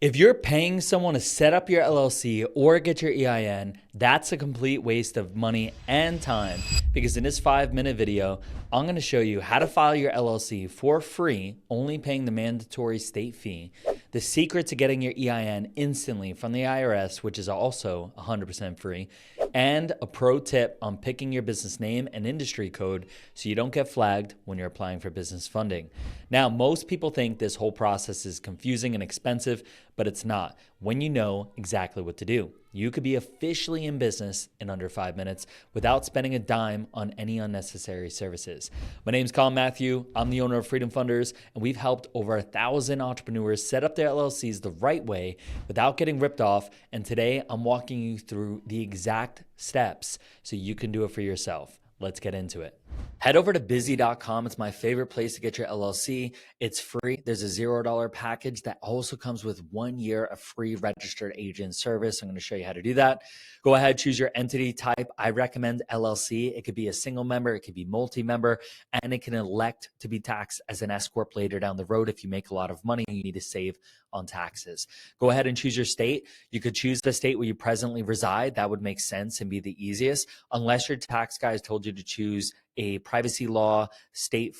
If you're paying someone to set up your LLC or get your EIN, that's a complete waste of money and time, because in this 5-minute video, I'm going to show you how to file your LLC for free, only paying the mandatory state fee, the secret to getting your EIN instantly from the IRS, which is also 100% free, and a pro tip on picking your business name and industry code so you don't get flagged when you're applying for business funding. Now, most people think this whole process is confusing and expensive, but it's not when you know exactly what to do. You could be officially in business in under 5 minutes without spending a dime on any unnecessary services. My name's Colin Matthew. I'm the owner of Freedom Funders, and we've helped over 1,000 entrepreneurs set up their LLCs the right way without getting ripped off. And today I'm walking you through the exact steps so you can do it for yourself. Let's get into it. Head over to busy.com. It's my favorite place to get your LLC. It's free. There's a $0 package that also comes with 1 year of free registered agent service. I'm going to show you how to do that. Go ahead, choose your entity type. I recommend LLC. It could be a single member, it could be multi-member, and it can elect to be taxed as an S corp later down the road. If you make a lot of money, you need to save on taxes. Go ahead and choose your state. You could choose the state where you presently reside. That would make sense and be the easiest, unless your tax guy has told you to choose a privacy law, state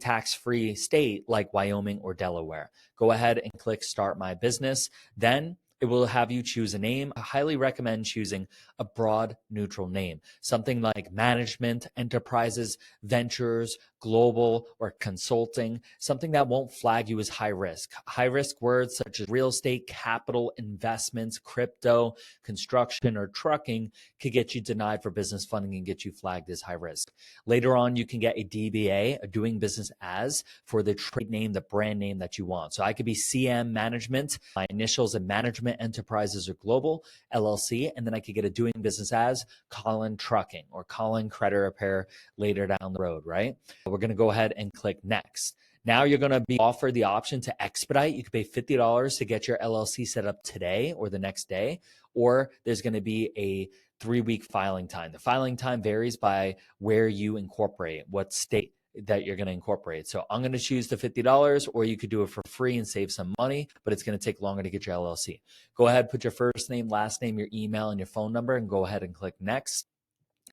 tax free state like Wyoming or Delaware. Go ahead and click Start My Business. Then it will have you choose a name. I highly recommend choosing a broad, neutral name, something like management, enterprises, ventures, global, or consulting, something that won't flag you as high risk. High risk words such as real estate, capital, investments, crypto, construction, or trucking could get you denied for business funding and get you flagged as high risk. Later on, you can get a DBA, a doing business as, for the trade name, the brand name that you want. So I could be CM Management, my initials in Management Enterprises or Global, LLC, and then I could get a doing business as Colin Trucking or Colin Credit Repair later down the road, right? We're going to go ahead and click next. Now you're going to be offered the option to expedite. You could pay $50 to get your LLC set up today or the next day, or there's going to be a 3-week filing time. The filing time varies by where you incorporate, what state that you're going to incorporate. So I'm going to choose the $50, or you could do it for free and save some money, but it's going to take longer to get your LLC. Go ahead, put your first name, last name, your email, and your phone number, and go ahead and click next.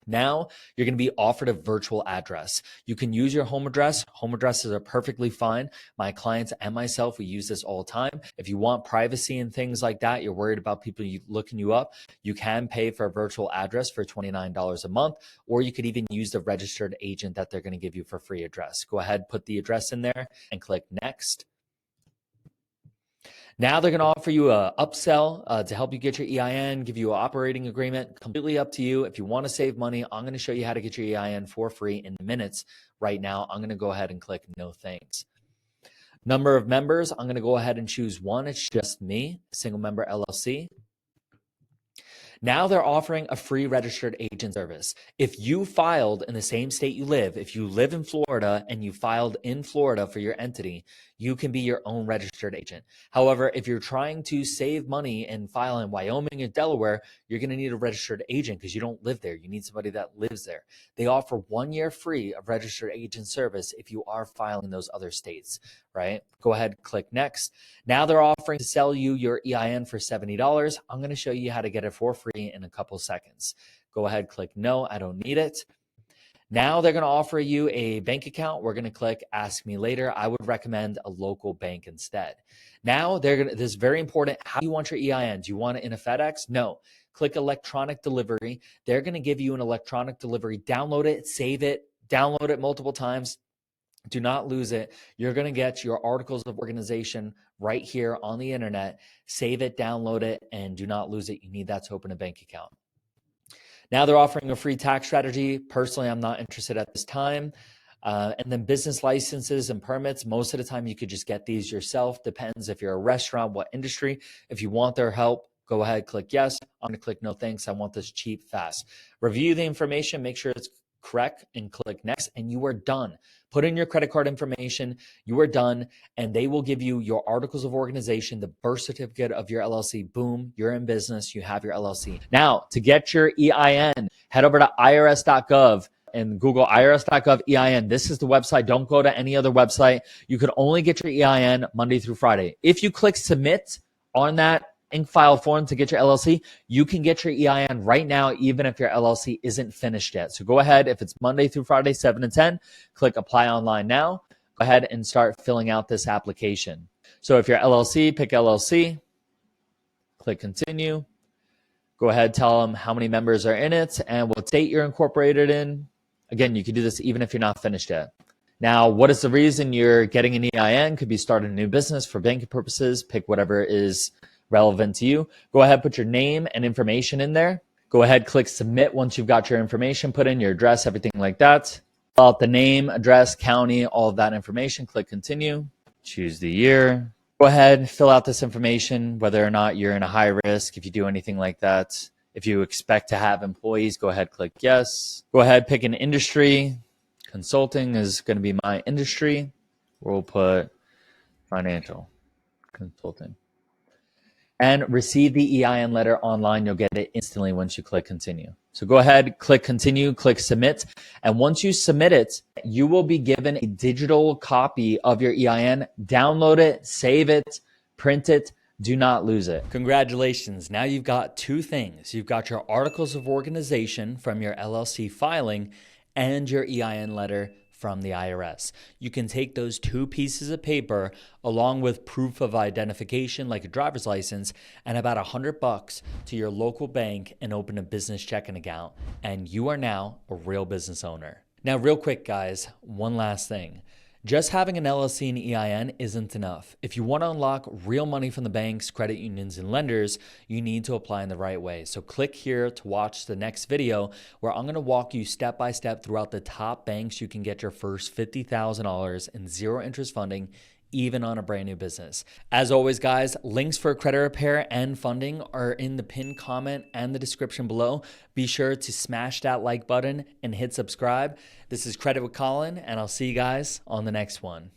Now you're going to be offered a virtual address. You can use your home address. Home addresses are perfectly fine. My clients and myself, we use this all the time. If you want privacy and things like that, you're worried about people looking you up, you can pay for a virtual address for $29 a month, or you could even use the registered agent that they're going to give you for free address. Go ahead, put the address in there and click next. Now they're going to offer you a upsell to help you get your EIN, give you an operating agreement. Completely up to you. If you want to save money, I'm going to show you how to get your EIN for free in minutes. Right now, I'm going to go ahead and click no thanks. Number of members, I'm going to go ahead and choose one. It's just me, single member LLC. Now they're offering a free registered agent service. If you filed in the same state you live, if you live in Florida and you filed in Florida for your entity, you can be your own registered agent. However, if you're trying to save money and file in Wyoming or Delaware, you're going to need a registered agent because you don't live there. You need somebody that lives there. They offer 1 year free of registered agent service if you are filing in those other states, right? Go ahead, click next. Now they're offering to sell you your EIN for $70. I'm going to show you how to get it for free in a couple seconds. Go ahead, click no, I don't need it. Now they're going to offer you a bank account. We're going to click ask me later. I would recommend a local bank instead. Now this is very important. How do you want your EIN? Do you want it in a FedEx? No. Click electronic delivery. They're going to give you an electronic delivery. Download it, save it, download it multiple times. Do not lose it. You're going to get your articles of organization right here on the internet. Save it, download it, and do not lose it. You need that to open a bank account. Now they're offering a free tax strategy. Personally, I'm not interested at this time. And then business licenses and permits. Most of the time, you could just get these yourself. Depends if you're a restaurant, what industry. If you want their help, go ahead, click yes. I'm going to click no thanks. I want this cheap, fast. Review the information. Make sure it's correct and click next, and you are done. Put in your credit card information, you are done, and they will give you your articles of organization, the birth certificate of your LLC. Boom, you're in business, you have your LLC. Now, to get your EIN, head over to irs.gov and Google irs.gov EIN. This is the website. Don't go to any other website. You could only get your EIN Monday through Friday. If you click submit on that ink file form to get your LLC, you can get your EIN right now, even if your LLC isn't finished yet. So go ahead, if it's Monday through Friday, 7 to 10, click apply online now. Go ahead and start filling out this application. So if you're LLC, pick LLC, click continue. Go ahead, tell them how many members are in it and what state you're incorporated in. Again, you can do this even if you're not finished yet. Now, what is the reason you're getting an EIN? Could be starting a new business for banking purposes. Pick whatever is relevant to you. Go ahead, put your name and information in there. Go ahead, click submit once you've got your information put in, your address, everything like that. Fill out the name, address, county, all of that information. Click continue. Choose the year. Go ahead, fill out this information, whether or not you're in a high risk, if you do anything like that. If you expect to have employees, go ahead, click yes. Go ahead, pick an industry. Consulting is going to be my industry. We'll put financial consulting. And receive the EIN letter online. You'll get it instantly once you click continue. So go ahead, click continue, click submit. And once you submit it, you will be given a digital copy of your EIN. Download it, save it, print it. Do not lose it. Congratulations. Now you've got two things. You've got your articles of organization from your LLC filing and your EIN letter from the IRS. You can take those two pieces of paper along with proof of identification like a driver's license and about $100 to your local bank and open a business checking account. And you are now a real business owner. Now, real quick, guys, one last thing. Just having an LLC and EIN isn't enough. If you want to unlock real money from the banks, credit unions, and lenders, you need to apply in the right way. So click here to watch the next video where I'm going to walk you step by step throughout the top banks you can get your first $50,000 in zero interest funding, even on a brand new business. As always, guys, links for credit repair and funding are in the pinned comment and the description below. Be sure to smash that like button and hit subscribe. This is Credit with Colin, and I'll see you guys on the next one.